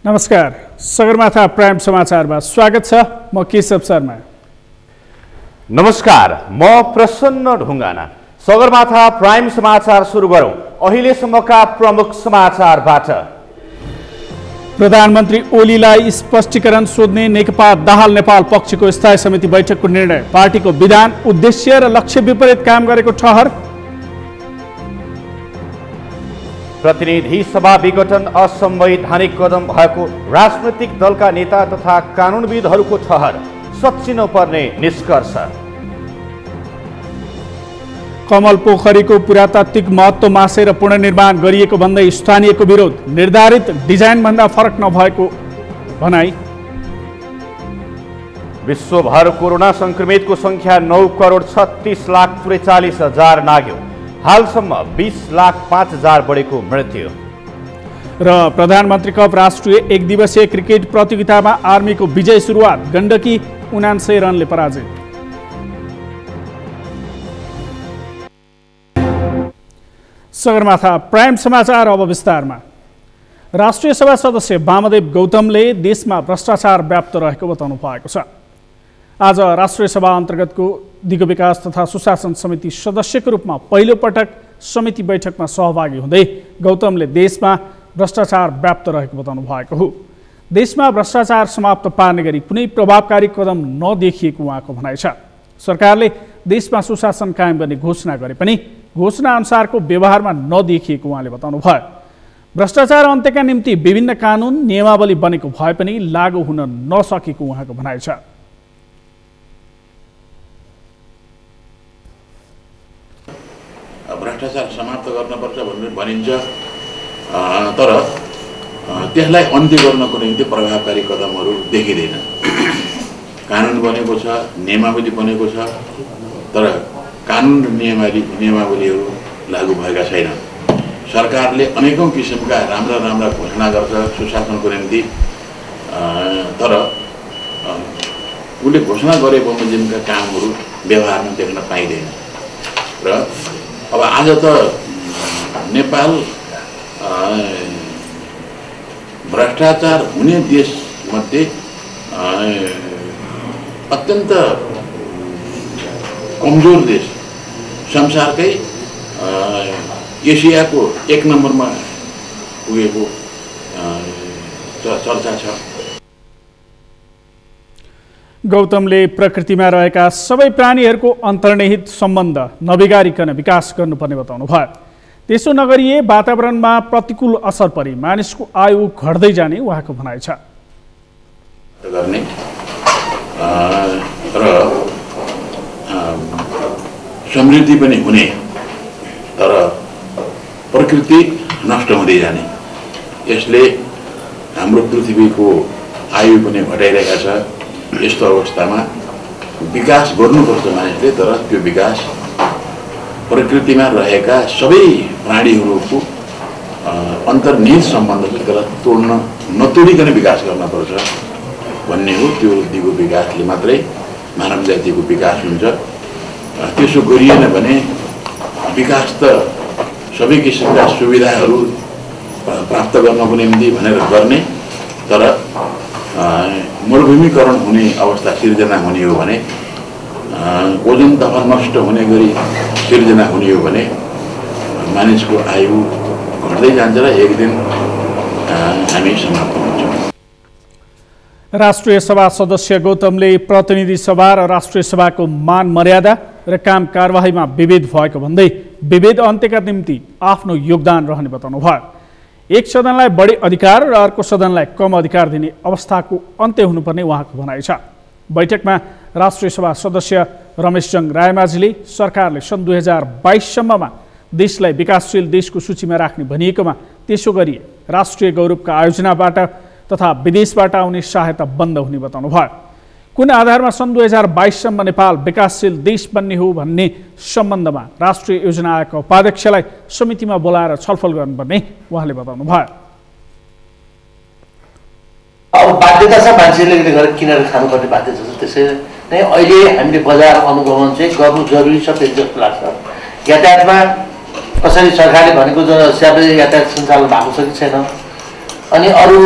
नमस्कार, सगरमाथा प्राइम समाचारमा स्वागत छ। म केशव शर्मा। नमस्कार, म प्रसन्न ढुङ्गाना। सगरमाथा प्राइम समाचार सुरु गरौँ अहिलेसम्मका प्रमुख समाचारबाट। प्रधानमन्त्री ओलीलाई स्पष्टीकरण सोध्ने नेकपा दाहाल नेपाल पक्षको स्थायी समिति बैठकको निर्णय। पार्टीको विधान, उद्देश्य र लक्ष्य विपरीत काम गरेको ठहर। प्रतिनिधि सभा विघटन असंवैधानिक कदम भएको राजनैतिक दलका नेता तथा कानुनविदहरूको ठहर। सच्चिनुपर्ने निष्कर्ष। कमल पोखरीको पुरातात्विक महत्त्व मासेर पुनर्निर्माण गरिएको भन्दै स्थानीयको विरोध। निर्धारित डिजाइनभन्दा फरक नभएको भनाई। विश्वभर कोरोना संक्रमितको संख्या 9,36,43,000 नाग्यो। हालसम्म 20,05,000 बढेको मृत्यु। र प्रधानमन्त्री कप राष्ट्रिय एक दिवसीय क्रिकेट प्रतियोगितामा आर्मीको विजय सुरुवात। गण्डकी 79 रनले पराजित। सगरमाथा प्राइम समाचार अब विस्तारमा। राष्ट्रिय सभा सदस्य वामदेव गौतमले देशमा भ्रष्टाचार व्याप्त रहेको बताउनु भएको छ। आज राष्ट्रिय सभा अन्तर्गतको दिगो विकास तथा सुशासन समिति सदस्यको रूपमा पहिलो पटक समिति बैठकमा सहभागी हुँदै गौतमले देशमा भ्रष्टाचार व्याप्त रहेको बताउनु भएको हो। देशमा भ्रष्टाचार समाप्त पार्ने गरी कुनै प्रभावकारी कदम नदेखिएको उहाँको भनाइ छ। सरकारले देशमा सुशासन कायम गर्ने घोषणा गरे पनि घोषणा अनुसारको व्यवहारमा नदेखिएको उहाँले बताउनु भयो। भ्रष्टाचार अन्त्यका निम्ति विभिन्न कानुन नियमावली बनेको भए पनि लागू हुन नसकेको उहाँको भनाइ छ। भ्रष्टाचार समाप्त गर्नुपर्छ भनेर भनिन्छ, तर त्यसलाई अन्त्य गर्नको निम्ति प्रभावकारी कदमहरू देखिँदैन। कानुन बनेको छ, नियमावली बनेको छ, तर कानुन र नियमावलीहरू लागू भएका छैनन्। सरकारले अनेकौँ किसिमका राम्रा घोषणा गर्छ सुशासनको निम्ति, तर उसले घोषणा गरे बमोजिमका कामहरू व्यवहारमा देख्न पाइँदैन। र अब आज त नेपाल भ्रष्टाचार हुने देशमध्ये अत्यन्त कमजोर देश, संसारकै एसियाको 1 नम्बरमा पुगेको चर्चा छ। गौतमले प्रकृतिमा रहेका सबै प्राणीहरूको अन्तर्निहित सम्बन्ध नबिगारिकन विकास गर्नुपर्ने बताउनु भयो। त्यसो नगरिए वातावरणमा प्रतिकूल असर परि मानिसको आयु घट्दै जाने उहाँको भनाइ छ। गर्ने र समृद्धि पनि हुने, तर प्रकृति नष्ट हुँदै जाने। यसले हाम्रो पृथ्वीको आयु पनि घटाइरहेका छ। यस्तो अवस्थामा विकास गर्नुपर्छ मानिसले, तर त्यो विकास प्रकृतिमा रहेका सबै प्राणीहरूको अन्तर्निहित सम्बन्ध छ, त्यसलाई तोड्न नतोडिकन विकास गर्नुपर्छ भन्ने हो। त्यो दिगो विकासले मात्रै मानव जातिको विकास हुन्छ। त्यसो गरिएन भने विकास त सबै किसिमका सुविधाहरू प्राप्त गर्नको निम्ति भनेर गर्ने, तर मरुभूमिकरण हुने अवस्था सिर्जना हुने हो भने, ओजन तह नष्ट हुने गरी सिर्जना हुने हो भने मानिसको आयु घट्दै जान्छ र एक दिन हामी समाप्त हुन्छौँ। राष्ट्रिय सभा सदस्य गौतमले प्रतिनिधि सभा र राष्ट्रिय सभाको मान मर्यादा र काम कारबाहीमा विभेद भएको भन्दै विभेद अन्त्यका निम्ति आफ्नो योगदान रहने बताउनु भयो। एक सदनलाई बढी अधिकार र अर्को सदनलाई कम अधिकार दिने अवस्थाको अन्त्य हुनुपर्ने उहाँको भनाइ छ। बैठकमा राष्ट्रिय सभा सदस्य रमेशचन्द्र रायमाझीले सरकारले सन् 2022 सम्ममा देशलाई विकासशील देशको सूचीमा राख्ने भनिएकोमा त्यसो गरिए राष्ट्रिय गौरवका आयोजनाबाट तथा विदेशबाट आउने सहायता बन्द हुने बताउनु भयो। कुन आधारमा सन् 2022 सम्म नेपाल विकासशील देश बन्ने हो भन्ने सम्बन्धमा राष्ट्रिय योजना आयोगका उपाध्यक्षलाई समितिमा बोलाएर छलफल गर्नुपर्ने उहाँले बताउनु भयो। अब बाध्यता छ, मान्छेले गरेर किनेर खानुपर्ने बाध्यता छ। त्यसै नै अहिले हामीले बजार अनुगमन चाहिँ गर्नु जरुरी छ जस्तो लाग्छ। यातायातमा कसरी सरकारले भनेको सार्वजनिक यातायात सञ्चालन भएको छ कि छैन, अनि अरू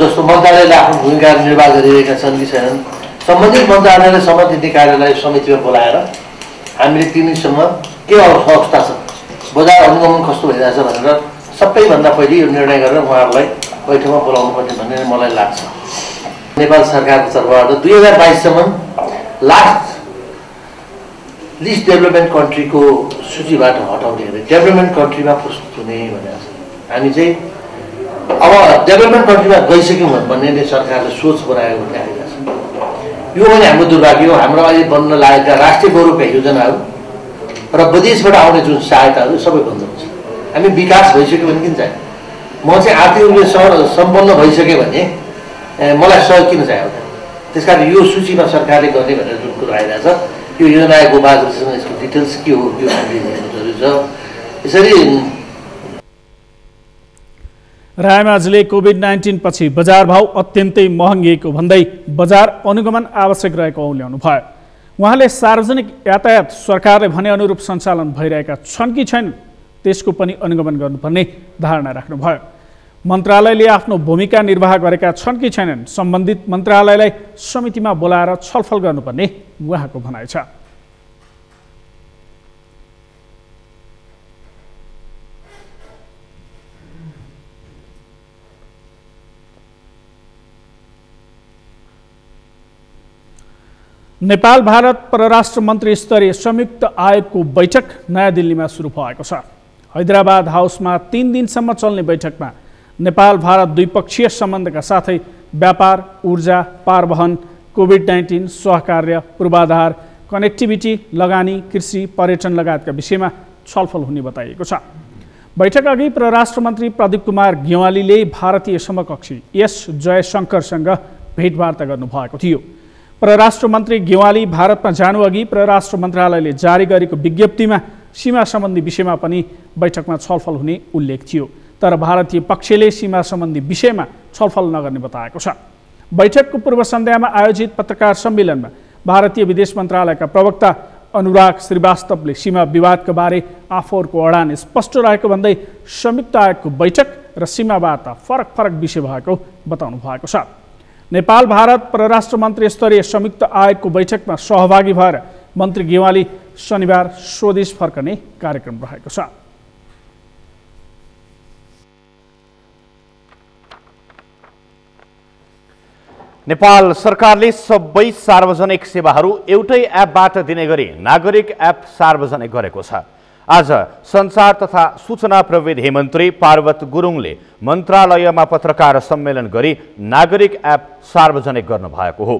जस्तो मन्त्रालयले आफ्नो भूमिका निर्वाह गरिरहेका छन् कि छैनन्, सम्बन्धित मन्त्रालयले सम्बन्धित निकायलाई समितिमा बोलाएर हामीले तिनीसँग के अवस्था छ, बजार अनुगमन कस्तो भइरहेछ भनेर सबैभन्दा पहिले यो निर्णय गरेर उहाँहरूलाई बैठकमा बोलाउनु पर्ने भन्ने मलाई लाग्छ। नेपाल सरकारको तर्फबाट 2022सम्म लास्ट लिस्ट डेभलपमेन्ट कन्ट्रीको सूचीबाट हटाउने गरी डेभलपमेन्ट कन्ट्रीमा प्रस्तुत हुने भनेर छ। हामी चाहिँ अब डेभलपमेन्ट कन्ट्रीमा गइसक्यौँ भन्ने सरकारले सोच बनाएको भन्ने आइरहेको छ। यो पनि हाम्रो दुर्भाग्य हो। हाम्रो अहिले बन्न लागेका राष्ट्रिय गौरवका योजनाहरू र विदेशबाट आउने जुन सहायताहरू सबै बन्द हुन्छ। हामी विकास भइसक्यो भने किन चाहियो? म चाहिँ आर्थिक रूपले सम्पन्न भइसक्यो भने मलाई सहयोग किन चाहियो? त्यसकारण यो सूचीमा सरकारले गर्ने भनेर जुन कुरो आइरहेछ, यो योजना आएको बादसँग यसको डिटेल्स के हो यो हामीले हेर्नु जरुरी छ। यसरी रायमाझीले कोभिड-19 पछि बजार भाउ अत्यन्तै महँगिएको भन्दै बजार अनुगमन आवश्यक रहेको औल्याउनु भयो। उहाँले सार्वजनिक यातायात सरकारले भने अनुरूप सञ्चालन भइरहेका छन् कि छैनन् त्यसको पनि अनुगमन गर्नुपर्ने धारणा राख्नुभयो। मन्त्रालयले आफ्नो भूमिका निर्वाह गरेका छन् कि छैनन् सम्बन्धित मन्त्रालयलाई समितिमा बोलाएर छलफल गर्नुपर्ने उहाँको भनाइ छ। नेपाल भारत परराष्ट्र मन्त्री स्तरीय संयुक्त आयोगको बैठक नयाँ दिल्लीमा सुरु भएको छ। हैदराबाद हाउसमा 3 दिनसम्म चल्ने बैठकमा नेपाल भारत द्विपक्षीय सम्बन्धका साथै व्यापार, ऊर्जा, पारवहन, कोभिड-19 सहकार्य, पूर्वाधार, कनेक्टिभिटी, लगानी, कृषि, पर्यटन लगायतका विषयमा छलफल हुने बताइएको छ। बैठक अघि परराष्ट्र मन्त्री प्रदीप कुमार गेवालीले भारतीय समकक्षी एस जयशंकरसँग भेटवार्ता गर्नुभएको थियो। परराष्ट्र मन्त्री गेवाली भारतमा जानुअघि परराष्ट्र मन्त्रालयले जारी गरेको विज्ञप्तिमा सीमा सम्बन्धी विषयमा पनि बैठकमा छलफल हुने उल्लेख थियो। तर भारतीय पक्षले सीमा सम्बन्धी विषयमा छलफल नगर्ने बताएको छ। बैठकको पूर्व सन्ध्यामा आयोजित पत्रकार सम्मेलनमा भारतीय विदेश मन्त्रालयका प्रवक्ता अनुराग श्रीवास्तवले सीमा विवादका बारे आफूहरूको अडान स्पष्ट रहेको भन्दै संयुक्त आयोगको बैठक र सीमा वार्ता फरक विषय भएको बताउनु भएको छ। नेपाल भारत परराष्ट्र मन्त्री स्तरीय संयुक्त आयोगको बैठकमा सहभागी भएर मन्त्री गेवाली शनिबार स्वदेश फर्कने कार्यक्रम रहेको छ। नेपाल सरकारले सबै सार्वजनिक सेवाहरू एउटै एपबाट दिने गरी नागरिक एप सार्वजनिक गरेको छ। आज सञ्चार तथा सूचना प्रविधि मन्त्री पार्वत गुरुङले मन्त्रालयमा पत्रकार सम्मेलन गरी नागरिक एप सार्वजनिक गर्नुभएको हो।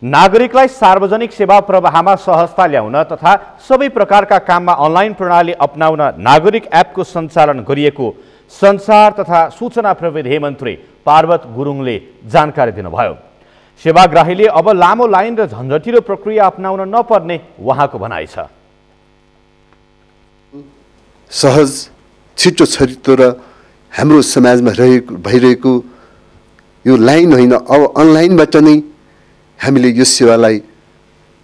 नागरिकलाई सार्वजनिक सेवा प्रवाहमा सहजता ल्याउन तथा सबै प्रकारका काममा अनलाइन प्रणाली अपनाउन नागरिक एपको सञ्चालन गरिएको सञ्चार तथा सूचना प्रविधि मन्त्री पार्वत गुरुङले जानकारी दिनुभयो। सेवाग्राहीले अब लामो लाइन र झन्झटिलो प्रक्रिया अपनाउन नपर्ने उहाँको भनाइ छ। सहज छिटो छरितो र हाम्रो समाजमा भइरहेको यो लाइन होइन, अब अनलाइनबाट नै हामीले यो सेवालाई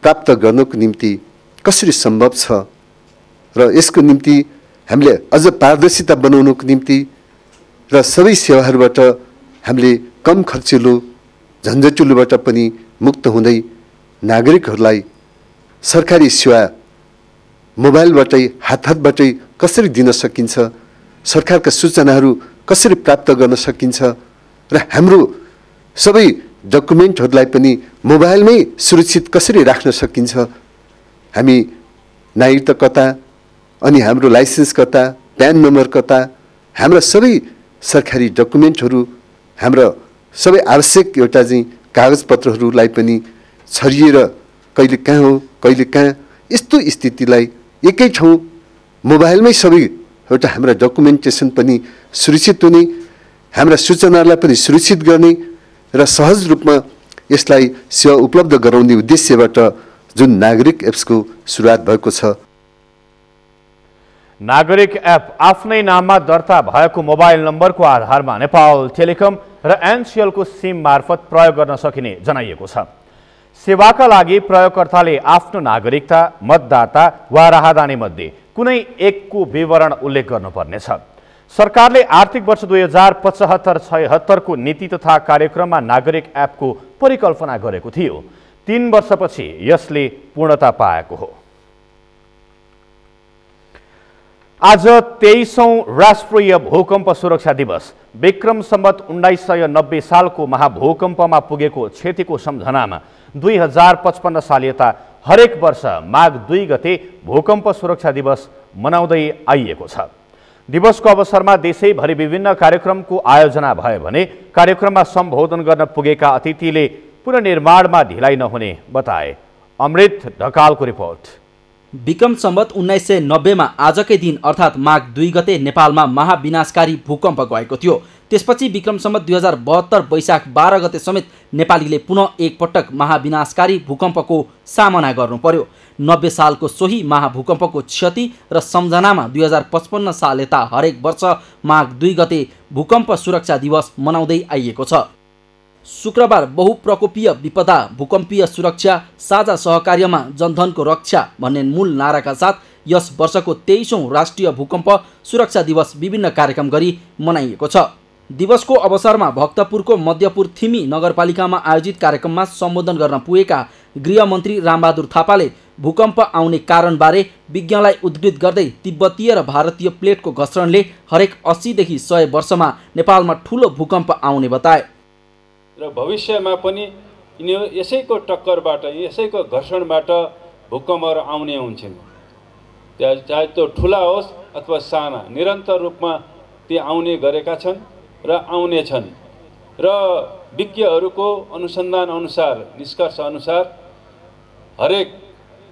प्राप्त गर्नको निम्ति कसरी सम्भव छ र यसको निम्ति हामीले अझ पारदर्शिता बनाउनको निम्ति र सबै सेवाहरूबाट हामीले कम खर्चिलो झन्झटिलोबाट पनि मुक्त हुँदै नागरिकहरूलाई सरकारी सेवा मोबाइलबाटै हातबाटै कसरी दिन सकिन्छ, सरकारका सूचनाहरू कसरी प्राप्त गर्न सकिन्छ र हाम्रो सबै डकुमेन्टहरूलाई पनि मोबाइलमै सुरक्षित कसरी राख्न सकिन्छ। हामी नागरिकता कता अनि हाम्रो लाइसेन्स कता, प्यान नम्बर कता, हाम्रा सबै सरकारी डकुमेन्टहरू, हाम्रा सबै आवश्यक एउटा चाहिँ कागजपत्रहरूलाई पनि छरिएर कहिले कहाँ हो कहिले कहाँ, यस्तो स्थितिलाई एकै ठाउँ मोबाइलमै सबै एउटा हाम्रा डकुमेन्टेसन पनि सुरक्षित हुने, हाम्रा सूचनाहरूलाई पनि सुरक्षित गर्ने र सहज रूपमा यसलाई सेवा उपलब्ध गराउने उद्देश्यबाट जुन नागरिक एप्सको सुरुवात भएको छ। नागरिक एप आफ्नै नाममा दर्ता भएको मोबाइल नम्बरको आधारमा नेपाल टेलिकम र एनसिएलको सिम मार्फत प्रयोग गर्न सकिने जनाइएको छ। सेवाका लागि प्रयोगकर्ताले आफ्नो नागरिकता, मतदाता वा राहदानी मध्ये कुनै एकको विवरण उल्लेख गर्नुपर्नेछ। सरकारले आर्थिक वर्ष 2075-76 को नीति तथा कार्यक्रममा नागरिक एपको परिकल्पना गरेको थियो। 3 वर्षपछि यसले पूर्णता पाएको हो। आज 23औं राष्ट्रिय भूकम्प सुरक्षा दिवस। विक्रम सम्वत 1990 सालको महाभूकम्पमा पुगेको क्षतिको सम्झनामा 2055 साल यता हरेक वर्ष माघ 2 गते भूकम्प सुरक्षा दिवस मनाउँदै आइएको छ। दिवसको अवसरमा देशैभरि विभिन्न कार्यक्रमको आयोजना भयो भने कार्यक्रममा सम्बोधन गर्न पुगेका अतिथिले पुनर्निर्माणमा ढिलाइ नहुने बताए। अमृत ढकालको रिपोर्ट। विक्रम सम्वत 1990 मा आजकै दिन अर्थात् माघ 2 गते नेपालमा महाविनाशकारी भूकम्प गएको थियो। त्यसपछि विक्रम सम्वत 2072 वैशाख 12 गते समेत नेपालीले पुनः एकपटक महाविनाशकारी भूकम्पको सामना गर्नु पर्यो। 90 सालको सोही महाभूकम्पको क्षति र सम्झनामा 2055 साल यता हरेक वर्ष माघ 2 गते भूकम्प सुरक्षा दिवस मनाउँदै आइएको छ। शुक्रबार बहुप्रकोपीय विपदा, भूकम्पीय सुरक्षा, साझा सहकार्यमा जनधनको रक्षा भन्ने मूल नाराका साथ यस वर्षको 23औं राष्ट्रिय भूकम्प सुरक्षा दिवस विभिन्न कार्यक्रम गरी मनाइएको छ। दिवसको अवसरमा भक्तपुरको मध्यपुर थिमी नगरपालिकामा आयोजित कार्यक्रममा सम्बोधन गर्न पुगेका गृहमन्त्री रामबहादुर थापाले भूकम्प आउने कारणबारे विज्ञलाई उद्धृत गर्दै तिब्बतीय र भारतीय प्लेटको घर्षणले हरेक 80 देखि 100 वर्षमा नेपालमा ठूलो भूकम्प आउने बताए। र भविष्यमा पनि यसैको टक्करबाट, यसैको घर्षणबाट भूकम्पहरू आउने हुन्छन्। चाहे त्यो ठुला होस् अथवा साना, निरन्तर रूपमा ती आउने गरेका छन् र आउने छन्। र विज्ञहरूको अनुसन्धान अनुसार, निष्कर्ष अनुसार हरेक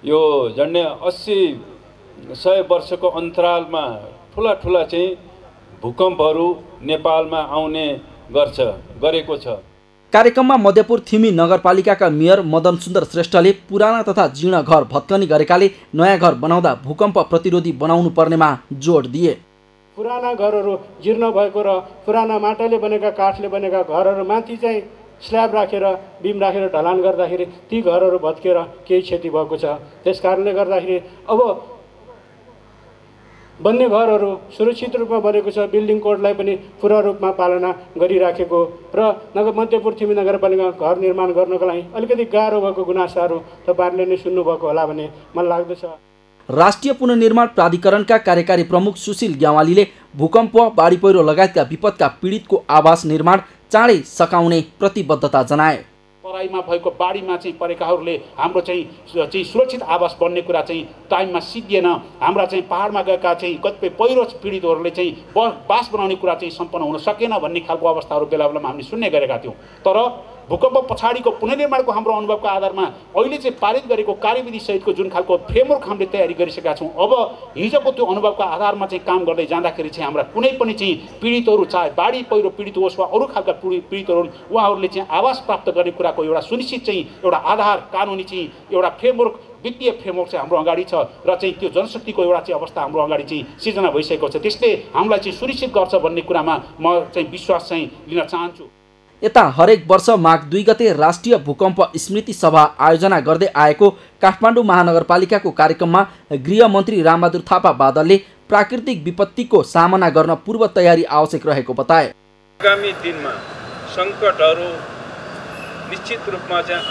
यो झन्डै 80-100 वर्षको अन्तरालमा ठुला ठुला चाहिँ भूकम्पहरू नेपालमा आउने गरेको छ। कार्यक्रममा मध्यपुर थिमी नगरपालिकाका मेयर मदन सुन्दर श्रेष्ठले पुराना तथा जीर्ण घर भत्कनी गरेकाले नयाँ घर बनाउँदा भूकम्प प्रतिरोधी बनाउनु पर्नेमा जोड दिए। पुराना घरहरू जीर्ण भएको र पुराना माटाले बनेका, काठले बनेका घरहरू माथि चाहिँ स्ल्याब राखेर, बिम राखेर ढलान गर्दाखेरि ती घरहरू भत्केर केही क्षति भएको छ। त्यस कारणले गर्दाखेरि अब बन्ने घरहरू सुरक्षित रूपमा बनेको छ। बिल्डिङ कोडलाई पनि पूर्ण रूपमा पालना गरिराखेको र मध्यपुर थिमी नगरपालिकामा घर निर्माण गर्नको लागि अलिकति गाह्रो भएको गुनासाहरू तपाईँहरूले नै सुन्नुभएको होला भन्ने मलाई लाग्दछ। राष्ट्रिय पुनर्निर्माण प्राधिकरणका कार्यकारी प्रमुख सुशील ग्यावालीले भूकम्प, बाढी पहिरो लगायतका विपदका पीडितको आवास निर्माण चाँडै सकाउने प्रतिबद्धता जनाए। तराईमा भएको बाढीमा चाहिँ परेकाहरूले हाम्रो चाहिँ सुरक्षित आवास बन्ने कुरा चाहिँ टाइममा सिद्धिएन। हाम्रा चाहिँ पहाडमा गएका चाहिँ कतिपय पहिरो पीडितहरूले चाहिँ बास बनाउने कुरा चाहिँ सम्पन्न हुन सकेन भन्ने खालको अवस्थाहरू बेला बेलामा हामीले सुन्ने गरेका थियौँ। तर भूकम्प पछाडिको पुनर्निर्माणको हाम्रो अनुभवको आधारमा अहिले चाहिँ पारित गरेको कार्यविधि सहितको जुन खालको फ्रेमवर्क हामीले तयारी गरिसकेका छौँ, अब हिजोको त्यो अनुभवको आधारमा चाहिँ काम गर्दै जाँदाखेरि चाहिँ हाम्रा कुनै पनि चाहिँ पीडितहरू, चाहे बाढी पहिरो पीडित होस् वा अरू खालका पीडितहरू, उहाँहरूले चाहिँ आवास प्राप्त गर्ने कुराको एउटा सुनिश्चित चाहिँ एउटा आधार, कानुनी चाहिँ एउटा फ्रेमवर्क, वित्तीय फ्रेमवर्क चाहिँ हाम्रो अगाडि छ र चाहिँ त्यो जनशक्तिको एउटा चाहिँ अवस्था हाम्रो अगाडि चाहिँ सिर्जना भइसकेको छ। त्यसले हामीलाई चाहिँ सुनिश्चित गर्छ भन्ने कुरामा म चाहिँ विश्वास चाहिँ लिन चाहन्छु। यता हरेक वर्ष माघ 2 गते राष्ट्रिय भूकम्प स्मृति सभा आयोजना गर्दै आएको काठमाडौँ महानगरपालिकाको कार्यक्रममा गृहमन्त्री रामबहादुर थापा बादलले प्राकृतिक विपत्तिको सामना गर्न पूर्व तयारी आवश्यक रहेको बताए। आगामी दिनमा सङ्कटहरू निश्चित रूपमा चाहिँ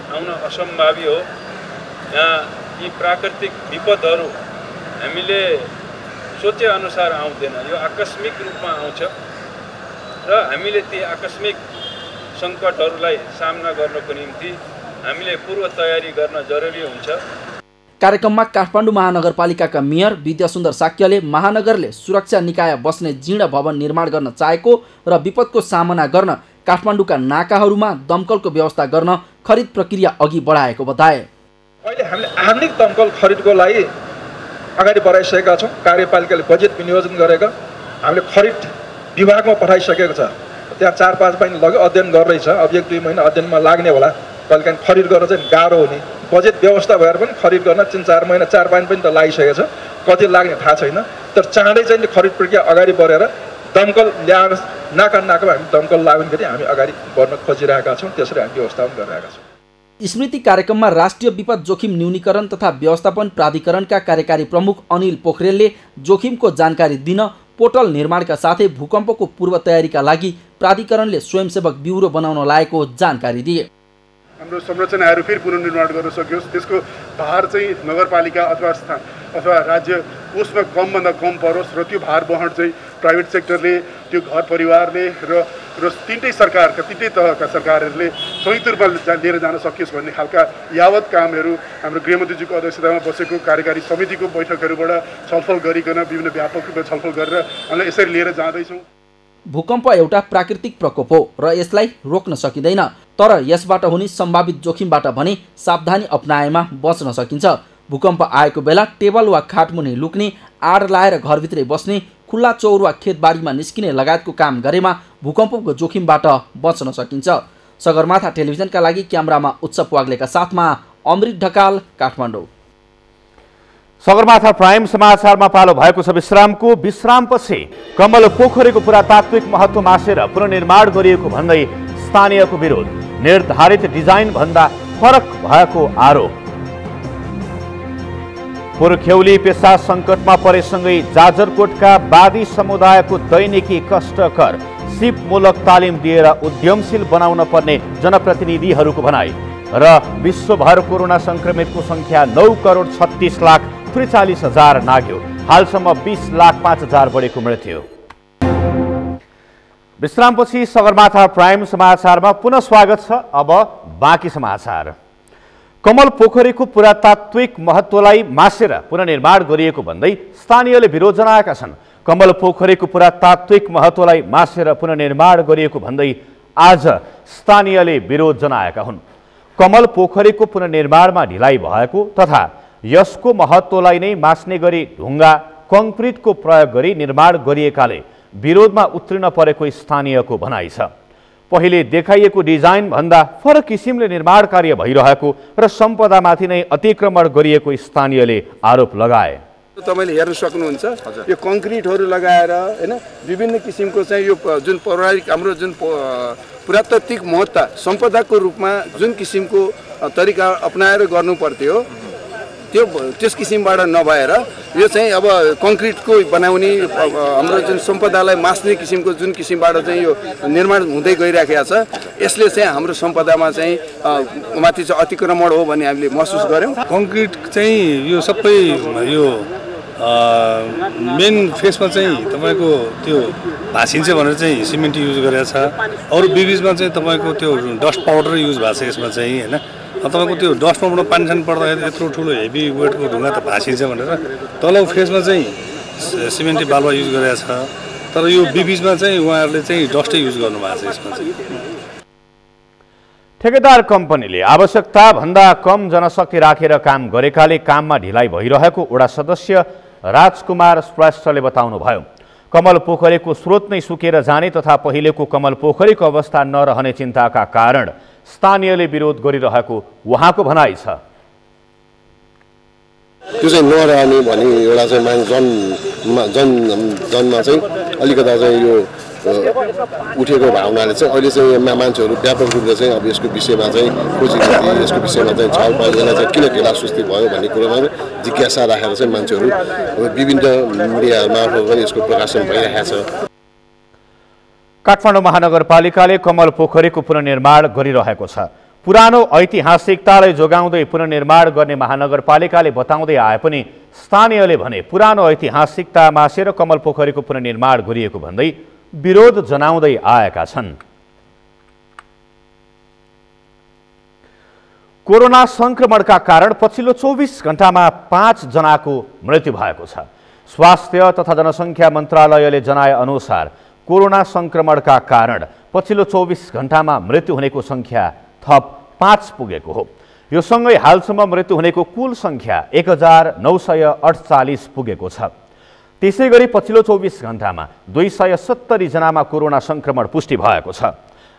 आउन असम्भावी हो। यहाँ यी प्राकृतिक विपदहरू हामीले सोचे अनुसार आउँदैन, यो आकस्मिक रूपमा आउँछ र हामीले ती आकस्मिक सङ्कटहरूलाई सामना गर्नको निम्ति हामीले पूर्व तयारी गर्न जरुरी हुन्छ। कार्यक्रममा काठमाडौँ महानगरपालिकाका मेयर विद्यासुन्दर साक्यले महानगरले सुरक्षा निकाय बस्ने जीर्ण भवन निर्माण गर्न चाहेको र विपदको सामना गर्न काठमाडौँका नाकाहरूमा दमकलको व्यवस्था गर्न खरिद प्रक्रिया अघि बढाएको बताए। अहिले हामीले आधुनिक दमकल खरिदको लागि अगाडि बढाइसकेका छौँ। कार्यपालिकाले बजेट विनियोजन गरेका हामीले खरिद विभागमा पठाइसकेको छ। त्यहाँ 4-5 महिना लग्यो, अध्ययन गर्दैछ। अब 1-2 महिना अध्ययनमा लाग्ने होला। कहिलेकाहीँ खरिद गर्न चाहिँ गाह्रो हुने, बजेट व्यवस्था भएर पनि खरिद गर्न 3-4 महिना 4 महिना पनि त लागिसकेको छ। कति लाग्ने थाहा छैन, तर चाँडै चाहिँ खरिद प्रक्रिया अगाडि बढेर दमकल ल्याएर नाकामा हामी दमकल लाग्ने गरी हामी अगाडि बढ्न खोजिरहेका छौँ। त्यसरी हामी व्यवस्थापन गरिरहेका छौँ। स्मृति कार्यक्रममा राष्ट्रिय विपद जोखिम न्यूनीकरण तथा व्यवस्थापन प्राधिकरणका कार्यकारी प्रमुख अनिल पोखरेलले जोखिमको जानकारी दिन पोर्टल निर्माणका साथै भूकम्पको पूर्व तयारीका लागि प्राधिकरणले स्वयंसेवक ब्युरो बनाउन लागेको जानकारी दिए। हाम्रो संरचनाहरू फेरि पुनर्निर्माण गर्न सकियोस्, त्यसको भार चाहिँ नगरपालिका अथवा स्थान अथवा राज्य उसमा कमभन्दा कम परोस् र त्यो भार वहन चाहिँ प्राइभेट सेक्टरले, त्यो घर परिवारले र तिनटै सरकारका तिनटै तहका सरकारहरूले संयुक्त रूपमा लिएर जान सकियोस् भन्ने खालका यावत कामहरू हाम्रो गृहमन्त्रीजीको अध्यक्षतामा बसेको कार्यकारी समितिको बैठकहरूबाट छलफल गरिकन विभिन्न व्यापक रूपमा छलफल गरेर हामीलाई यसरी लिएर जाँदैछौँ। भूकम्प एउटा प्राकृतिक प्रकोप हो र यसलाई रोक्न सकिँदैन, तर यसबाट हुने सम्भावित जोखिमबाट भने सावधानी अपनाएमा बच्न सकिन्छ। भूकम्प आएको बेला टेबल वा खाटमुनि लुक्ने, आड लाएर घरभित्रै बस्ने, खुल्ला चौर वा खेतबारीमा निस्किने लगायतको काम गरेमा भूकम्पको जोखिमबाट बच्न सकिन्छ। सगरमाथा टेलिभिजनका लागि क्यामेरामा उत्सव वाग्लेका साथमा अमृत ढकाल, काठमाडौँ। सगरमाथा प्राइम समाचारमा पालो भएको छ विश्रामको। विश्रामपछि कमल पोखरीको पुरातात्विक महत्त्व मासेर पुनर्निर्माण गरिएको भन्दै स्थानीयको विरोध, निर्धारित डिजाइन भन्दा फरक भएको आरोप। पुर्ख्यौली पेसा सङ्कटमा परेसँगै जाजरकोटका वादी समुदायको दैनिकी कष्टकर, सिपमूलक तालिम दिएर उद्यमशील बनाउन पर्ने जनप्रतिनिधिहरूको भनाइ र विश्वभर कोरोना सङ्क्रमितको सङ्ख्या 9,36,43,000 नाग्यो। हालसम्म 20,05,000 बढेको मृत्यु। विश्रामपछि सगरमाथा प्राइम समाचारमा पुनः स्वागत छ। अब बाँकी समाचार। कमल पोखरीको पुरातात्विक महत्त्वलाई मासेर पुनर्निर्माण गरिएको भन्दै स्थानीयले विरोध जनाएका छन्। कमल पोखरीको पुरातात्विक महत्त्वलाई मासेर पुनर्निर्माण गरिएको भन्दै आज स्थानीयले विरोध जनाएका हुन्। कमल पोखरीको पुनर्निर्माणमा ढिलाइ भएको तथा यसको महत्त्वलाई नै मास्ने गरी ढुङ्गा, कङ्क्रिटको प्रयोग गरी निर्माण गरिएकाले विरोधमा उत्रिन परेको स्थानीयको भनाइ छ। पहिले देखाइएको डिजाइन भन्दा फरक किसिमले निर्माण कार्य भइरहेको र सम्पदामाथि नै अतिक्रमण गरिएको स्थानीयले आरोप लगाए। तपाईले हेर्न सक्नुहुन्छ, यो कङ्क्रिटहरू लगाएर हैन विभिन्न किसिमको चाहिँ यो जुन पौराणिक हाम्रो जुन पुरातात्विक महत्त्व सम्पदाको रूपमा जुन किसिमको तरिका अपनाएर गर्नु पर्थ्यो त्यस किसिमबाट नभएर यो चाहिँ अब कङ्क्रिटको बनाउने हाम्रो जुन सम्पदालाई मास्ने किसिमको जुन किसिमबाट चाहिँ यो निर्माण हुँदै गइराखेको छ, यसले चाहिँ हाम्रो सम्पदामा चाहिँ माथि चाहिँ अतिक्रमण हो भन्ने हामीले महसुस गऱ्यौँ। कङ्क्रिट चाहिँ यो सबै यो मेन फेसमा चाहिँ तपाईँको त्यो भाँसिन्छ भनेर चाहिँ सिमेन्ट युज गरेको छ। अरू बिबिचमा चाहिँ तपाईँको त्यो डस्ट पाउडर युज भएको छ यसमा चाहिँ होइन। तपाईँको त्यो डस्टमा पानी सानी पर्दाखेरि यत्रो ठुलो हेभी वेटको ढुङ्गा त भाँसिन्छ भनेर तलको फेसमा चाहिँ सिमेन्टी बालुवा युज गरेको छ। तर यो बिबिचमा चाहिँ उहाँहरूले चाहिँ डस्टै युज गर्नुभएको छ यसमा चाहिँ। ठेकेदार कम्पनीले आवश्यकता भन्दा कम जनशक्ति राखेर काम गरेकाले काममा ढिलाइ भइरहेको वडा सदस्य राजकुमार श्रेष्ठले बताउनुभयो। कमल पोखरीको स्रोत नै सुकेर जाने तथा पहिलेको कमल पोखरीको अवस्था नरहने चिन्ताका कारण स्थानीयले विरोध गरिरहेको उहाँको भनाइ छ। त्यो चाहिँ नरहने भने एउटा चाहिँ माग जनमा चाहिँ अलिकता चाहिँ यो उठेको भावनाले चाहिँ अहिले चाहिँ मान्छेहरू व्यापक रूपले चाहिँ अब यसको विषयमा चाहिँ खोजिरहन्छ, यसको विषयमा चाहिँ छलफल गर्न चाहिँ किन ढिला सुस्ती भयो भन्ने कुरोमा जिज्ञासा राखेर चाहिँ मान्छेहरू विभिन्न मिडिया मार्फत पनि यसको प्रकाशन भइरहेको छ। काठमाडौँ महानगरपालिकाले कमल पोखरीको पुनर्निर्माण गरिरहेको छ। पुरानो ऐतिहासिकतालाई जोगाउँदै पुनर्निर्माण गर्ने महानगरपालिकाले बताउँदै आए पनि स्थानीयले भने पुरानो ऐतिहासिकता मासेर कमल पोखरीको पुनर्निर्माण गरिएको भन्दै विरोध जनाउँदै आएका छन्। कोरोना संक्रमणका कारण पछिल्लो 24 घण्टामा 5 जनाको मृत्यु भएको छ। स्वास्थ्य तथा जनसङ्ख्या मन्त्रालयले जनाए अनुसार कोरोना संक्रमणका कारण पछिल्लो 24 घण्टामा मृत्यु हुनेको सङ्ख्या थप 5 पुगेको हो। यो सँगै हालसम्म मृत्यु हुनेको कुल सङ्ख्या 1948 पुगेको छ। त्यसैगरी पछिल्लो 24 घण्टामा 270 जनामा कोरोना संक्रमण पुष्टि भएको छ।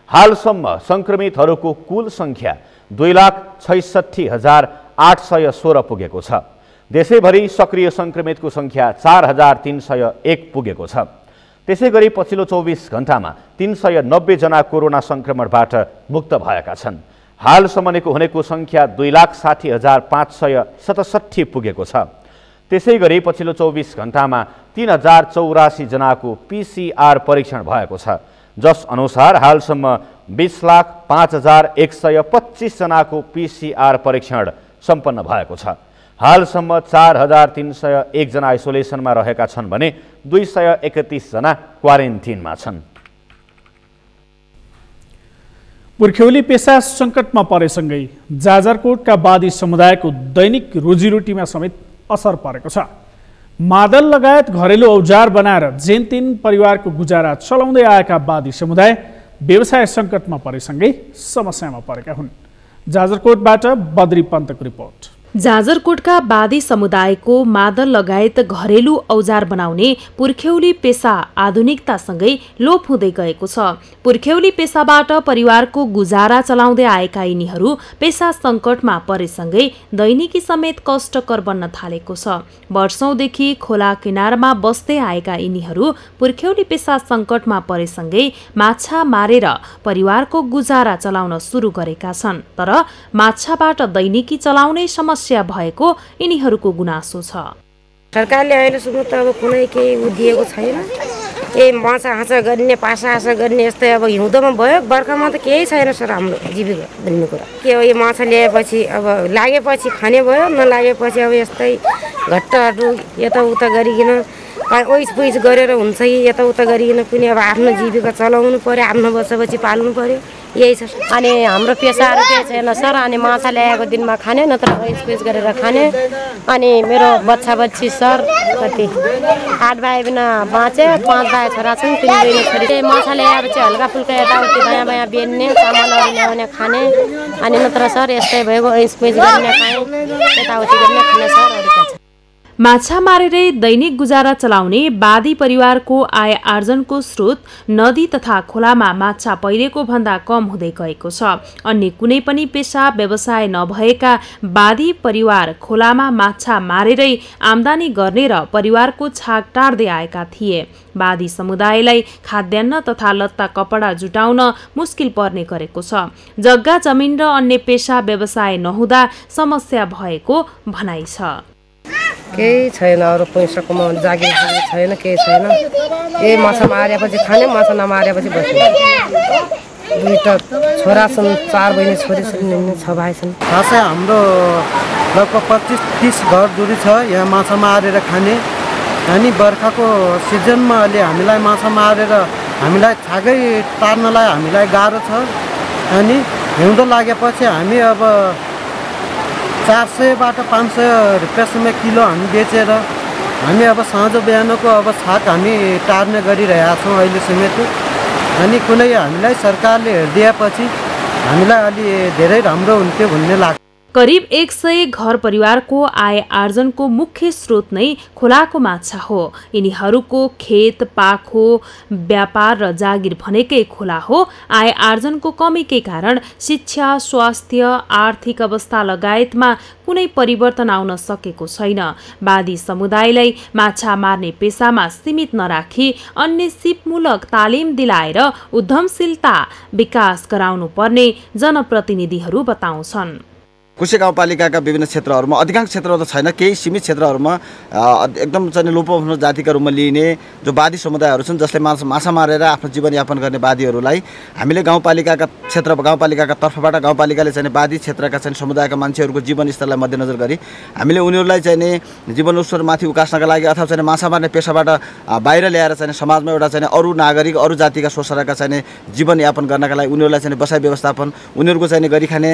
हालसम्म संक्रमितहरूको कुल सङ्ख्या 2,66,816 पुगेको छ। देशैभरि सक्रिय संक्रमितको सङ्ख्या 4,301 पुगेको छ। त्यसैगरी पछिल्लो 24 घण्टामा 390 जना कोरोना संक्रमणबाट मुक्त भएका छन्। हालसम्म हुनेको सङ्ख्या 2,60,567 पुगेको छ। त्यसै गरी पछिल्लो 24 घण्टामा 3084 जनाको PCR परीक्षण भएको छ, जस अनुसार हालसम्म 20,05,125 जनाको PCR परीक्षण सम्पन्न भएको छ। हालसम्म 4,301 जना आइसोलेसनमा रहेका छन् भने 231 जना क्वारेन्टिनमा छन्। पुर्ख्यौली पेसा सङ्कटमा परेसँगै जाजरकोटका वादी समुदायको दैनिक रोजीरोटीमा समेत असर परेको छ। मादल लगायत घरेलु औजार बनाएर जेनतेन परिवारको गुजारा चलाउँदै आएका वादी समुदाय व्यवसाय सङ्कटमा परेसँगै समस्यामा परेका हुन्। जाजरकोटबाट बद्री पन्तको रिपोर्ट। जाजरकोटका वादी समुदायको मादल लगायत घरेलु औजार बनाउने पुर्ख्यौली पेसा आधुनिकतासँगै लोप हुँदै गएको छ। पुर्ख्यौली पेसाबाट परिवारको गुजारा चलाउँदै आएका यिनीहरू पेसा सङ्कटमा परेसँगै दैनिकी समेत कष्टकर बन्न थालेको छ। वर्षौंदेखि खोला किनारमा बस्दै आएका यिनीहरू पुर्ख्यौली पेसा सङ्कटमा परेसँगै माछा मारेर परिवारको गुजारा चलाउन सुरु गरेका छन्। तर माछाबाट दैनिकी चलाउने समस्या भएको यिनीहरूको गुनासो छ। सरकारले अहिलेसम्म त अब कुनै केही दिएको छैन। माछा हाँसा गर्ने पासा हाँसा गर्ने यस्तै अब हिउँदोमा भयो, बर्खामा त केही छैन सर हाम्रो जीविका भन्ने कुरा। के हो यो माछा ल्याएपछि अब लागेपछि खाने भयो, नलागेपछि अब यस्तै घट्टाहरू यताउता गरिकन ओइस पुइस गरेर हुन्छ कि यताउता गरिकन पनि अब आफ्नो जीविका चलाउनु पर्यो, आफ्नो बच्चाबच्ची पाल्नु पर्यो, यही छ। अनि हाम्रो पेसाहरू केही छैन सर। अनि माछा ल्याएको दिनमा खाने, नत्र ओइस पुइस गरेर खाने। अनि मेरो बच्चा बच्ची सर कति 8 भाइ बिना बाँचे, 5 भाइ छोरा छन्, 3 बहिनी छोरी। माछा ल्याएपछि हल्का फुल्का यताउति बायाँ बायाँ बेच्ने, चामलहरू ल्याउने खाने। अनि नत्र सर यस्तै भएको ओइस पुइस गर्ने खाने, यताउति गर्ने खाने सर। अरू के छ। माछा मारेरै दैनिक गुजारा चलाउने वादी परिवारको आय आर्जनको स्रोत नदी तथा खोलामा माछा पहिरेको भन्दा कम हुँदै गएको छ। अन्य कुनै पनि पेसा व्यवसाय नभएका वादी परिवार खोलामा माछा मारेरै आम्दानी गर्ने र परिवारको छाक टार्दै आएका थिए। वादी समुदायलाई खाद्यान्न तथा लत्ता कपडा जुटाउन मुस्किल पर्ने गरेको छ। जग्गा जमिन र अन्य पेसा व्यवसाय नहुँदा समस्या भएको भनाइ छ। केही छैन, अरू पैसा कमाउने जागिर छैन, केही छैन। माछा मारेपछि खाने, माछा नमारेपछि बस्ने। 2टा छोरा छन्, 4 बहिनी छोरी छन्, 6 भाइ छन्। खासै हाम्रो लगभग 25-30 घर दूरी छ यहाँ माछा मारेर खाने। अनि बर्खाको सिजनमा अहिले हामीलाई माछा मारेर हामीलाई छागै तार्नलाई हामीलाई गाह्रो छ। अनि हिउँदो लागेपछि हामी अब 400बाट 500 रुपियाँसम्म किलो हामी बेचेर हामी अब साँझ बिहानको अब छाक हामी टार्ने गरिरहेका छौँ अहिले समेत। अनि कुनै हामीलाई सरकारले हेरिदिएपछि हामीलाई अलि धेरै राम्रो हुन्थ्यो भन्ने लाग्छ। करिब 100 घर परिवारको आय आर्जनको मुख्य स्रोत नै खोलाको माछा हो। यिनीहरूको खेत पाखो व्यापार र जागिर भनेकै खोला हो। आय आर्जनको कमीकै कारण शिक्षा, स्वास्थ्य, आर्थिक अवस्था लगायतमा कुनै परिवर्तन आउन सकेको छैन। वादी समुदायलाई माछा मार्ने पेसामा सीमित नराखी अन्य सिपमूलक तालिम दिलाएर उद्यमशीलता विकास गराउनु पर्ने जनप्रतिनिधिहरू बताउँछन्। कुशे गाउँपालिकाका विभिन्न क्षेत्रहरूमा अधिकांश क्षेत्रहरू त छैन, केही सीमित क्षेत्रहरूमा एकदम चाहिँ लोपोभ्रष्ट जातिका रूपमा लिइने जो वादी समुदायहरू छन् जसले माछा मारेर आफ्नो जीवनयापन गर्ने वादीहरूलाई हामीले गाउँपालिकाका गाउँपालिकाका तर्फबाट गाउँपालिकाले चाहिँ वादी क्षेत्रका चाहिँ समुदायका मान्छेहरूको जीवनस्तरलाई मध्यनजर गरी हामीले उनीहरूलाई चाहिँ जीवनस्तर माथि उकास्नका लागि अथवा चाहिँ माछा मार्ने पेसाबाट बाहिर ल्याएर चाहिँ समाजमा एउटा चाहिँ अरू नागरिक अरू जातिका सोसराका चाहिँ जीवनयापन गर्नका लागि उनीहरूलाई चाहिँ बसाइ व्यवस्थापन, उनीहरूको चाहिँ गरी खाने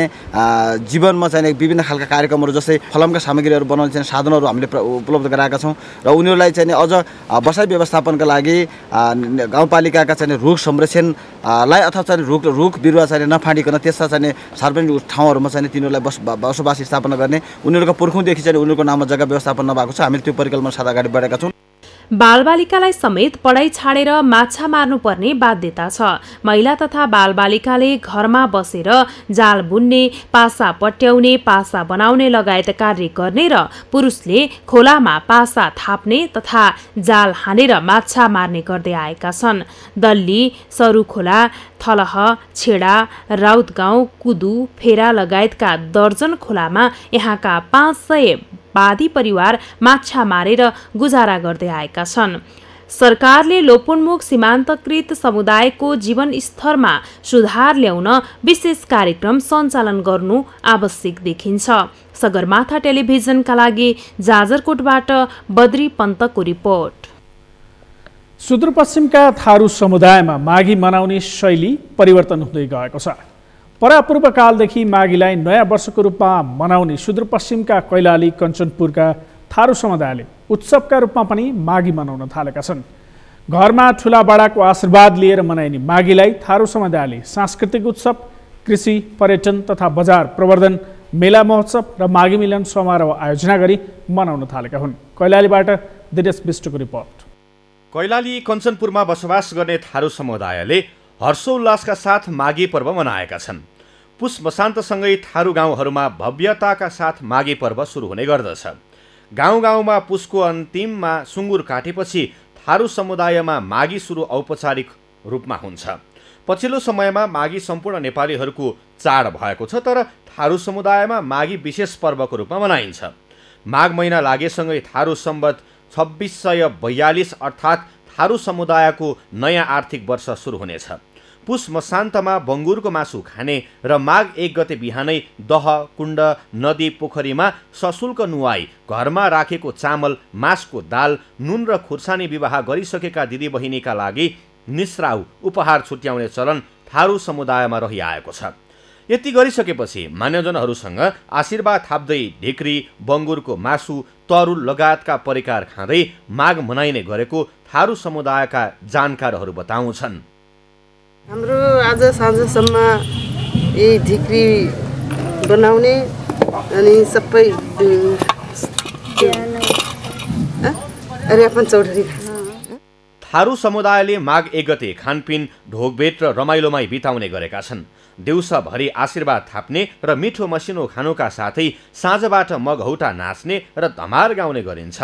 जीवनमा चाहिँ विभिन्न खालका कार्यक्रमहरू जस्तै फलमका सामग्रीहरू बनाउने चाहिँ साधनहरू हामीले उपलब्ध गराएका छौँ र उनीहरूलाई चाहिँ अझ बसाइ व्यवस्थापनका लागि गाउँपालिकाका चाहिँ रुख संरक्षणलाई अथवा चाहिँ रुख बिरुवा चाहिँ नफाँडिकन त्यसमा चाहिँ सार्वजनिक ठाउँहरूमा चाहिँ तिनीहरूलाई बसोबास स्थापना गर्ने उनीहरूको पुर्खौँदेखि चाहिँ उनीहरूको नाममा जग्गा व्यवस्थापन नभएको छ। हामीले त्यो परिकल्पना साथ अगाडि बढेका छौँ। बालबालिकालाई समेत पढाइ छाडेर माछा मार्नुपर्ने बाध्यता छ। महिला तथा बालबालिकाले घरमा बसेर जाल बुन्ने, पासा पट्याउने, पासा बनाउने लगायत कार्य गर्ने र पुरुषले खोलामा पासा थाप्ने तथा जाल हानेर माछा मार्ने गर्दै आएका छन्। दल्ली, सरुखोला, थलह, छेडा, राउतगाउँ, कुदु, फेरा लगायतका दर्जन खोलामा यहाँका 500 बादी परिवार माछा मारेर गुजारा गर्दै आएका छन्। सरकारले लोपोन्मुख सीमान्तकृत समुदायको जीवन स्तरमा सुधार ल्याउन विशेष कार्यक्रम सञ्चालन गर्नु आवश्यक देखिन्छ। सगरमाथा टेलिभिजनका लागि जाजरकोटबाट बद्री पन्तको रिपोर्ट। सुदूरपश्चिमका थारू समुदायमा माघी मनाउने शैली परिवर्तन हुँदै गएको छ। परापूर्वकालदेखि माघीलाई नयाँ वर्षको रूपमा मनाउने सुदूरपश्चिमका कैलाली कञ्चनपुरका थारू समुदायले उत्सवका रूपमा पनि माघी मनाउन थालेका छन्। घरमा ठुला बडाको आशीर्वाद लिएर मनाइने माघीलाई थारू समुदायले सांस्कृतिक उत्सव, कृषि, पर्यटन तथा बजार प्रवर्धन, मेला महोत्सव र माघी मिलन समारोह आयोजना गरी मनाउन थालेका हुन्। कैलालीबाट दिनेश विष्टको रिपोर्ट। कैलाली कञ्चनपुरमा बसोबास गर्ने थारू समुदायले हर्षोल्लासका साथ माघी पर्व मनाएका छन्। पुष मसान्तसँगै थारू गाउँहरूमा भव्यताका साथ माघी पर्व सुरु हुने गर्दछ। गाउँ गाउँमा पुषको अन्तिममा सुँगुर काटेपछि थारू समुदायमा माघी सुरु औपचारिक रूपमा हुन्छ। पछिल्लो समयमा माघी सम्पूर्ण नेपालीहरूको चाड भएको छ, तर थारू समुदायमा माघी विशेष पर्वको रूपमा मनाइन्छ। माघ महिना लागेसँगै थारू सम्वत 2642 अर्थात् थारू समुदायको नयाँ आर्थिक वर्ष सुरु हुनेछ। पुष मसान्तमा बङ्गुरको मासु खाने र माघ 1 गते बिहानै दह, कुण्ड, नदी, पोखरीमा सशुल्क नुहाई घरमा राखेको चामल, मासको दाल, नुन र खुर्सानी विवाह गरिसकेका दिदीबहिनीका लागि निस्राउ उपहार छुट्याउने चलन थारू समुदायमा रहिआएको छ। यति गरिसकेपछि मान्यजनहरूसँग आशीर्वाद थाप्दै ढिक्री, बङ्गुरको मासु, तरुल लगायतका परिकार खाँदै माघ मनाइने गरेको थारू समुदायका जानकारहरू बताउँछन्। हाम्रो आज साँझसम्म यही ढिक्री बनाउने अनि सबै चौधरी थारू समुदायले माघ 1 गते खानपिन, ढोकभेट र रमाइलोमाई बिताउने गरेका छन्। दिउँसभरि आशीर्वाद थाप्ने र मिठो मसिनो खानुका साथै साँझबाट मघौटा नाच्ने र धमार गाउने गरिन्छ।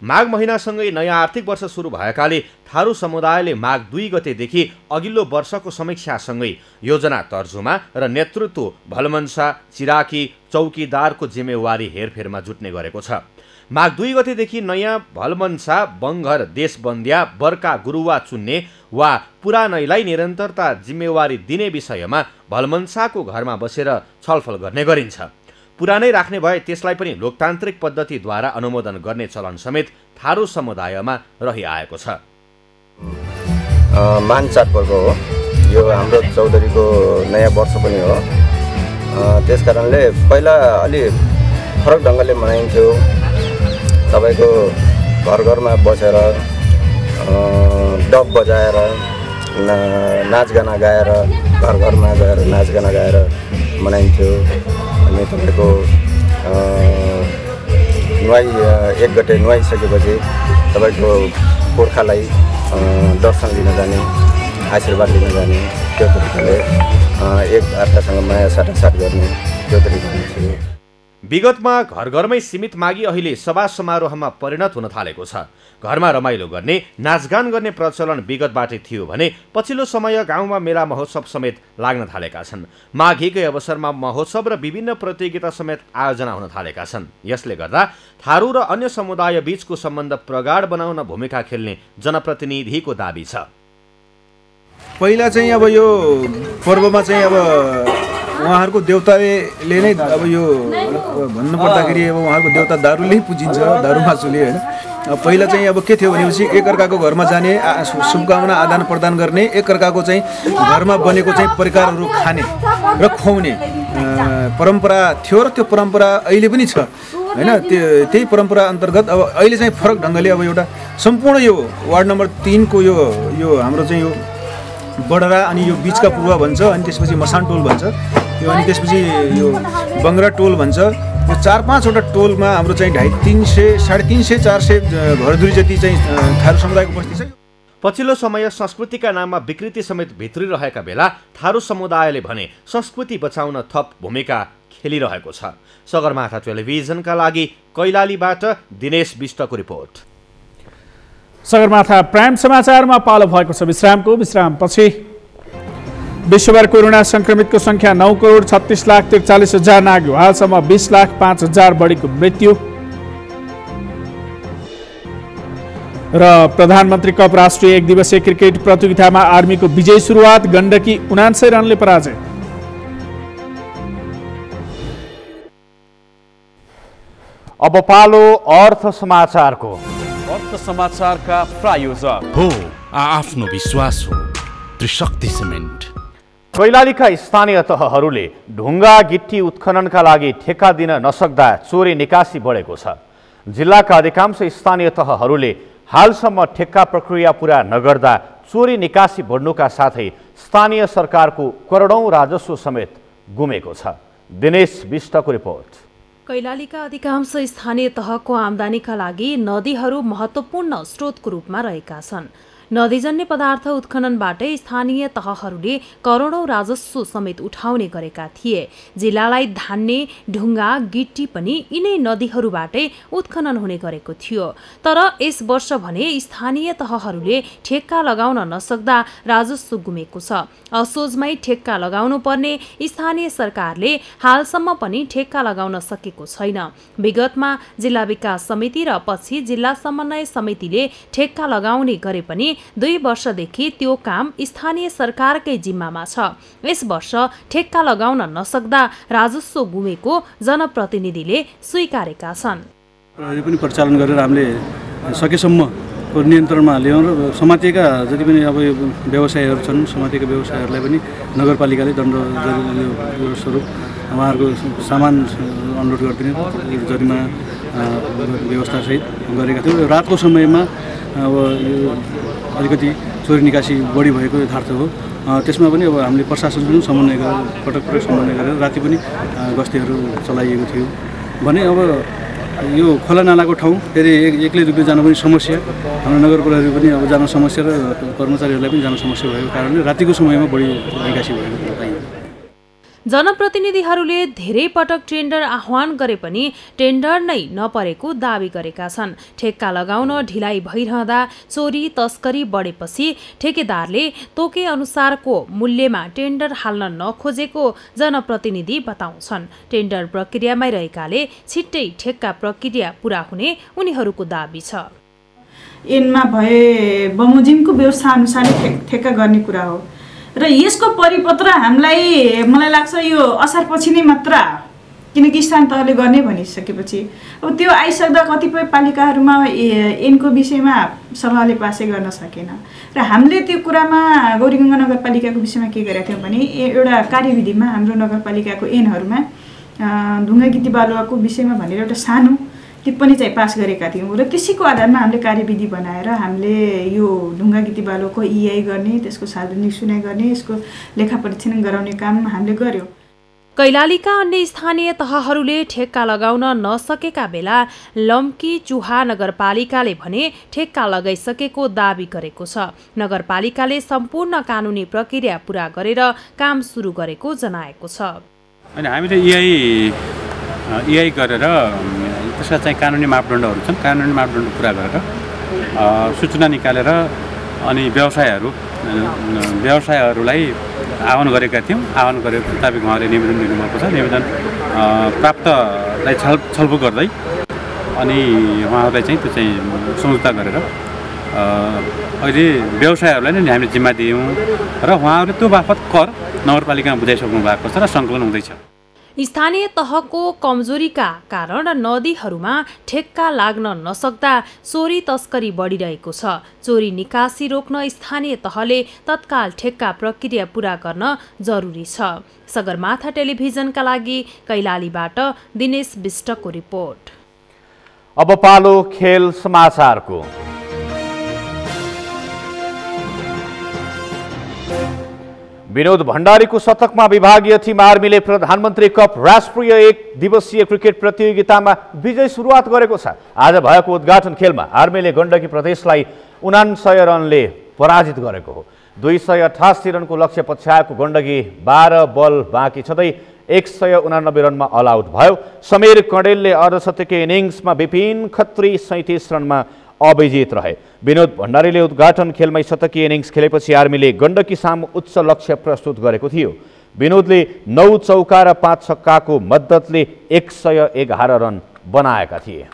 माघ महिनासँगै नयाँ आर्थिक वर्ष सुरु भएकाले थारू समुदायले माघ 2 गतेदेखि अघिल्लो वर्षको समीक्षासँगै योजना तर्जुमा र नेतृत्व भलमन्सा, चिराकी, चौकीदारको जिम्मेवारी हेरफेरमा जुट्ने गरेको छ। माघ 2 गतेदेखि नयाँ भलमन्सा, बङ्घर, देशबन्दिया, बर्का, गुरुवा चुन्ने वा पुरानैलाई निरन्तरता जिम्मेवारी दिने विषयमा भलमन्साको घरमा बसेर छलफल गर्ने गरिन्छ। पुरानै राख्ने भए त्यसलाई पनि लोकतान्त्रिक पद्धतिद्वारा अनुमोदन गर्ने चलन समेत थारू समुदायमा रहिआएको छ। मान चाडपर्व हो यो, हाम्रो चौधरीको नयाँ वर्ष पनि हो। त्यसकारणले पहिला अलि फरक ढङ्गले मनाइन्थ्यो। तपाईँको घर घरमा बसेर डब बजाएर नाचगाना गाएर घर घरमा गएर नाचगाना गाएर मनाइन्थ्यो। अनि तपाईँको नुहाई 1 गते नुहाइसकेपछि तपाईँको पुर्खालाई दर्शन लिन जाने, आशीर्वाद लिन जाने, त्यो तरिकाले एक अर्कासँग माया साटासाट गर्ने त्यो तरिकाले थियो। विगतमा घर घरमै सीमित माघी अहिले सभा समारोहमा परिणत हुन थालेको छ। घरमा रमाइलो गर्ने, नाचगान गर्ने प्रचलन विगतबाटै थियो भने पछिल्लो समय गाउँमा मेला महोत्सव समेत लाग्न थालेका छन्। माघीकै अवसरमा महोत्सव र विभिन्न प्रतियोगिता समेत आयोजना हुन थालेका छन्। यसले गर्दा थारू र अन्य समुदाय बीचको सम्बन्ध प्रगाढ बनाउन भूमिका खेल्ने जनप्रतिनिधिको दाबी छ। पहिला चाहिँ अब यो पर्वमा चाहिँ अब उहाँहरूको देउताले नै अब यो भन्नुपर्दाखेरि अब उहाँहरूको देउता दारूले पुजिन्छ, दारू मासुले होइन। पहिला चाहिँ अब के थियो भनेपछि एकअर्काको घरमा जाने, शुभकामना आदान प्रदान गर्ने, एकअर्काको चाहिँ घरमा बनेको चाहिँ परिकारहरू खाने र खुवाउने परम्परा थियो र त्यो परम्परा अहिले पनि छ होइन। त्यही परम्परा अन्तर्गत अब अहिले चाहिँ फरक ढङ्गले अब एउटा सम्पूर्ण यो वार्ड नम्बर 3 को यो हाम्रो चाहिँ यो बडरा अनि यो बिचका पूर्व भन्छ, अनि त्यसपछि मसान टोल भन्छ, यो अनि त्यसपछि यो बङ्गरा टोल भन्छ। यो 4-5 वटा टोलमा हाम्रो चाहिँ 350, 350, 400 घरधुरी जति चाहिँ थारू समुदायको बस्ती छ। पछिल्लो समय संस्कृतिका नाममा विकृति समेत भित्रिरहेका बेला थारू समुदायले भने संस्कृति बचाउन थप भूमिका खेलिरहेको छ। सगरमाथा टेलिभिजनका लागि कैलालीबाट दिनेश विष्टको रिपोर्ट। सगरमाथा प्राइम समाचारमा पालो भएको छ विश्रामको। विश्रामपछि विश्वभर कोरोना संक्रमितको संख्या 9,36,43,000 नाग्यो। हालसम्म 20,05,000 बढीको मृत्यु। र प्रधानमन्त्री कप राष्ट्रिय एक दिवसीय क्रिकेट प्रतियोगितामा आर्मीको विजय सुरुवात, गण्डकी 79 रनले पराजय। अब पालो अर्थ समाचारको। अर्थ समाचारका प्रायोजक हो आफ्नो विश्वास हो त्रिशक्ति सिमेन्ट। कैलालीका स्थानीय तहहरूले ढुङ्गा गिट्टी उत्खननका लागि ठेक्का दिन नसक्दा चोरी निकासी बढेको छ। जिल्लाका अधिकांश स्थानीय तहहरूले हालसम्म ठेक्का प्रक्रिया पूरा नगर्दा चोरी निकासी बढ्नुका साथै स्थानीय सरकारको करोडौं राजस्व समेत गुमेको छ। दिनेश विष्टको रिपोर्ट। कैलालीका अधिकांश स्थानीय तहको आम्दानीका लागि नदीहरू महत्त्वपूर्ण स्रोतको रूपमा रहेका छन्। नदीजन्य पदार्थ उत्खननबाटै स्थानीय तहहरूले करोडौं राजस्व समेत उठाउने गरेका थिए। जिल्लालाई धान्ने ढुङ्गा गिट्टी पनि यिनै नदीहरूबाटै उत्खनन हुने गरेको थियो। तर यस वर्ष भने स्थानीय तहहरूले ठेक्का लगाउन नसक्दा राजस्व गुमेको छ। असोजमै ठेक्का लगाउनु पर्ने स्थानीय सरकारले हालसम्म पनि ठेक्का लगाउन सकेको छैन। विगतमा जिल्ला विकास समिति र पछि जिल्ला समन्वय समितिले ठेक्का लगाउने गरे पनि 2 वर्षदेखि त्यो काम स्थानीय सरकारकै जिम्मामा छ। यस वर्ष ठेक्का लगाउन नसक्दा राजस्व गुमेको जनप्रतिनिधिले स्वीकारेका छन्। प्रहरी पनि परिचालन गरेर हामीले सकेसम्मको नियन्त्रणमा ल्याउँ र समातिएका जति पनि अब व्यवसायहरू छन् समातिएका व्यवसायहरूलाई पनि नगरपालिकाले दण्ड स्वरूप उहाँहरूको सामान अनलोड गरिदिने जरिमा व्यवस्थासहित गरेका थियौँ। रातको समयमा अब यो अलिकति चोरी निकासी बढी भएको यथार्थ हो। त्यसमा पनि अब हामीले प्रशासनसँग समन्वय गरेर पटक समन्वय गरेर राति पनि गस्तीहरू चलाइएको थियो भने अब यो खोला नालाको ठाउँ फेरि एक्लै दुक्दै जानु पनि समस्या। हाम्रो नगर प्रहरी पनि अब जान समस्या र कर्मचारीहरूलाई पनि जान समस्या भएको कारणले रातिको समयमा बढी निकासी भएको पाइयो। जनप्रतिनिधिहरूले धेरै पटक टेन्डर आह्वान गरे पनि टेन्डर नै नपरेको दावी गरेका छन्। ठेक्का लगाउन ढिलाइ भइरहँदा चोरी तस्करी बढेपछि ठेकेदारले तोके अनुसारको मूल्यमा टेन्डर हाल्न नखोजेको जनप्रतिनिधि बताउँछन्। टेन्डर प्रक्रियामै रहेकाले छिट्टै ठेक्का प्रक्रिया पूरा हुने उनीहरूको दावी छ। ऐनमा भए बमोजिमको व्यवस्था अनुसार ठेक्का गर्ने कुरा हो र यसको परिपत्र हामीलाई मलाई लाग्छ यो असारपछि नै मात्र, किनकि स्थानीय तहले गर्ने भनिसकेपछि अब त्यो आइसक्दा कतिपय पालिकाहरूमा ऐनको विषयमा सभाले पासै गर्न सकेन र हामीले त्यो कुरामा गौरीगङ्गा नगरपालिकाको विषयमा के गरेका थियौँ भने एउटा कार्यविधिमा हाम्रो नगरपालिकाको ऐनहरूमा ढुङ्गा गिट्टी बालुवाको विषयमा भनेर एउटा सानो टिप्पणी चाहिँ पास गरेका थियौँ र त्यसैको आधारमा हामीले कार्यविधि बनाएर हामीले यो ढुङ्गा गिट्टी बालुवाको EI गर्ने, त्यसको सार्वजनिक सुनाइ गर्ने, यसको लेखा परीक्षण गराउने काम हामीले गर्यौँ। कैलालीका अन्य स्थानीय तहहरूले ठेक्का लगाउन नसकेका बेला लम्की चुहा नगरपालिकाले भने ठेक्का लगाइसकेको दावी गरेको छ। नगरपालिकाले सम्पूर्ण कानुनी प्रक्रिया पूरा गरेर काम सुरु गरेको जनाएको छ। अनि हामीले EI गरेर त्यसका चाहिँ कानुनी मापदण्डहरू छन्, कानुनी मापदण्ड पुरा गरेर सूचना निकालेर अनि व्यवसायहरूलाई आह्वान गरेका थियौँ। आह्वान गरेको मुताबिक उहाँले निवेदन दिनुभएको छ। निवेदन प्राप्तलाई छलफल गर्दै अनि उहाँहरूलाई चाहिँ त्यो चाहिँ सम्झौता गरेर अहिले व्यवसायहरूलाई नै हामीले जिम्मा दियौँ र उहाँहरूले त्यो बापत कर नगरपालिकामा बुझाइसक्नु भएको छ र सङ्कलन हुँदैछ। स्थानीय तहको कमजोरीका कारण नदीहरूमा ठेक्का लाग्न नसक्दा चोरी तस्करी बढिरहेको छ। चोरी निकासी रोक्न स्थानीय तहले तत्काल ठेक्का प्रक्रिया पूरा गर्न जरुरी छ। सगरमाथा टेलिभिजनका लागि कैलालीबाट दिनेश विष्टको रिपोर्ट। अब पालो खेल समाचारको। विनोद भण्डारीको शतकमा विभागीय टिम आर्मीले प्रधानमन्त्री कप राष्ट्रिय एक दिवसीय क्रिकेट प्रतियोगितामा विजय सुरुवात गरेको छ। आज भएको उद्घाटन खेलमा आर्मीले गण्डकी प्रदेशलाई 79 रनले पराजित गरेको हो। 288 रनको लक्ष्य पछ्याएको गण्डकी 12 बल बाँकी छँदै 189 रनमा अल आउट भयो। समीर कडेलले अर्धशतकीय इनिङ्समा विपिन खत्री 37 रनमा अविजित रहे। विनोद भण्डारीले उद्घाटन खेलमै शतकीय इनिङ्स खेलेपछि आर्मीले गण्डकी सामु उच्च लक्ष्य प्रस्तुत गरेको थियो। विनोदले 9 चौका र 5 छक्काको मद्दतले 111 रन बनाएका थिए।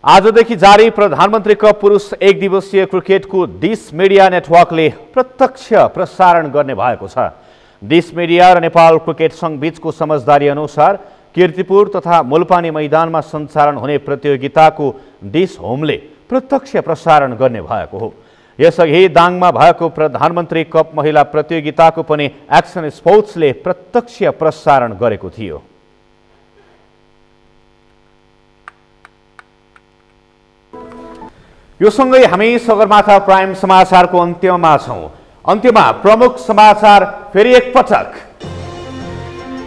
आजदेखि जारी प्रधानमन्त्री कप पुरुष एक दिवसीय क्रिकेटको डिस मिडिया नेटवर्कले प्रत्यक्ष प्रसारण गर्ने भएको छ। डिस मिडिया र नेपाल क्रिकेट सङ्घ बीचको समझदारी अनुसार कीर्तिपुर तथा मुलपानी मैदानमा सञ्चालन हुने प्रतियोगिताको डिस होमले प्रत्यक्ष प्रसारण गर्ने भएको हो। यसअघि दाङमा भएको प्रधानमन्त्री कप महिला प्रतियोगिताको पनि एक्सन स्पोर्ट्सले प्रत्यक्ष प्रसारण गरेको थियो। यो सँगै हामी सगरमाथा प्राइम समाचारको अन्त्यमा छौं। अन्त्यमा प्रमुख समाचार फेरि एकपटक।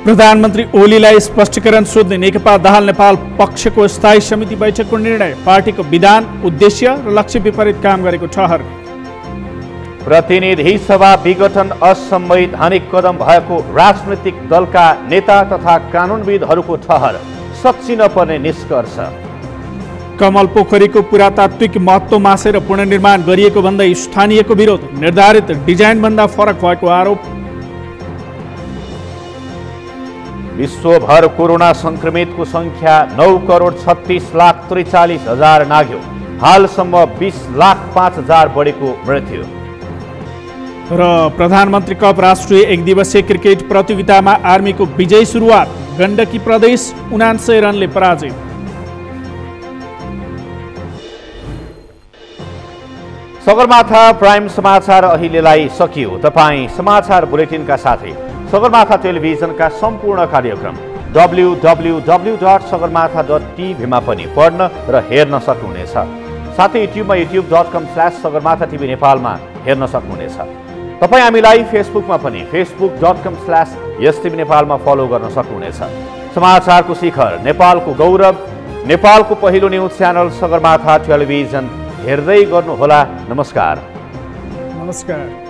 प्रधानमन्त्री ओलीलाई स्पष्टीकरण सोध्ने नेकपा दाहाल नेपाल पक्षको स्थायी समिति बैठकको निर्णय, पार्टीको विधान, उद्देश्य र लक्ष्य विपरीत काम गरेको ठहर। प्रतिनिधि सभा विघटन असंवैधानिक कदम भएको राजनैतिक दलका नेता तथा कानुनविदहरूको ठहर, सच्चिन पर्ने निष्कर्ष। कमल पोखरीको पुरातात्विक महत्त्व मासेर पुनर्निर्माण गरिएको भन्दै स्थानीयको विरोध, निर्धारित डिजाइनभन्दा फरक भएको आरोप। विश्वभर कोरोना संक्रमितको संख्या 9,36,43,000 नाग्यो। हालसम्म 20,05,000 बढेको मृत्यु। र प्रधानमन्त्री कप राष्ट्रिय एक दिवसीय क्रिकेट प्रतियोगितामा आर्मीको विजयी सुरुवात, गण्डकी प्रदेश 79 रनले पराजित। सगरमाथा प्राइम समाचार अहिलेलाई सकियो। तपाईँ समाचार बुलेटिनका साथै सगरमाथा टेलिभिजनका सम्पूर्ण कार्यक्रम www.sagarmatha.tv मा पनि पढ्न र हेर्न सक्नुहुनेछ। साथै युट्युबमा youtube.com/sagarmathatv नेपालमा हेर्न सक्नुहुनेछ। तपाईँ हामीलाई फेसबुकमा पनि facebook.com/यस्तv नेपालमा फलो गर्न सक्नुहुनेछ। समाचारको शिखर, नेपालको गौरव, नेपालको पहिलो न्युज च्यानल सगरमाथा टेलिभिजन हेर्दै गर्नुहोला। नमस्कार। नमस्कार।